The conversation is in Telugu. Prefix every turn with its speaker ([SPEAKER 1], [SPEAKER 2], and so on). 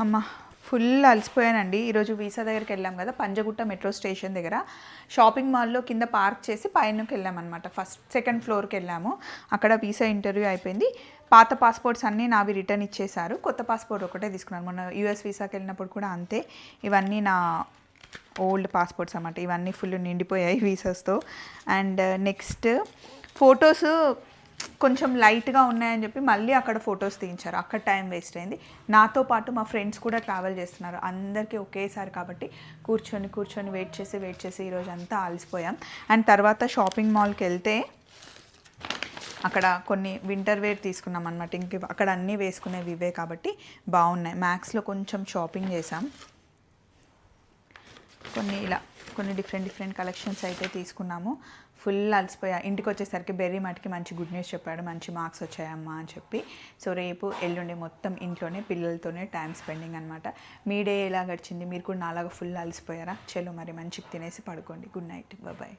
[SPEAKER 1] అమ్మ ఫుల్ అలసిపోయానండి. ఈరోజు వీసా దగ్గరికి వెళ్ళాం కదా, పంజగుట్ట మెట్రో స్టేషన్ దగ్గర షాపింగ్ మాల్లో కింద పార్క్ చేసి పైనకి వెళ్ళామన్నమాట. సెకండ్ ఫ్లోర్కి వెళ్ళాము. అక్కడ వీసా ఇంటర్వ్యూ అయిపోయింది. పాత పాస్పోర్ట్స్ అన్నీ నావి రిటర్న్ ఇచ్చేశారు. కొత్త పాస్పోర్ట్ ఒకటే తీసుకున్నాను. మొన్న యూఎస్ వీసాకి వెళ్ళినప్పుడు కూడా అంతే. ఇవన్నీ నా ఓల్డ్ పాస్పోర్ట్స్ అన్నమాట. ఇవన్నీ ఫుల్ నిండిపోయాయి వీసాస్తో. అండ్ నెక్స్ట్ ఫొటోస్ కొంచెం లైట్గా ఉన్నాయని చెప్పి మళ్ళీ అక్కడ ఫొటోస్ తీయించారు. అక్కడ టైం వేస్ట్ అయింది. నాతో పాటు మా ఫ్రెండ్స్ కూడా ట్రావెల్ చేస్తున్నారు. అందరికీ ఒకేసారి కాబట్టి కూర్చొని వెయిట్ చేసి ఈరోజు అంతా అలసిపోయాం. అండ్ తర్వాత షాపింగ్ మాల్కి వెళ్తే అక్కడ కొన్ని వింటర్ వేర్ తీసుకున్నాం అనమాట. ఇంక అక్కడ అన్నీ వేసుకునేవి ఇవే కాబట్టి బాగున్నాయి. మ్యాక్స్లో కొంచెం షాపింగ్ చేసాం. కొన్ని డిఫరెంట్ కలెక్షన్స్ అయితే తీసుకున్నాము. ఫుల్ అలసిపోయా. ఇంటికి వచ్చేసరికి బెర్రీ మటుకి మంచి గుడ్ న్యూస్ చెప్పాడు. మంచి మార్క్స్ వచ్చాయమ్మా అని చెప్పి. సో రేపు ఎల్లుండి మొత్తం ఇంట్లోనే పిల్లలతోనే టైం స్పెండింగ్ అనమాట. మీ డే ఎలా గడిచింది? మీరు కూడా నాలాగా ఫుల్ అలసిపోయారా? చలో మరి మంచిగా తినేసి పడుకోండి. Good night, bye.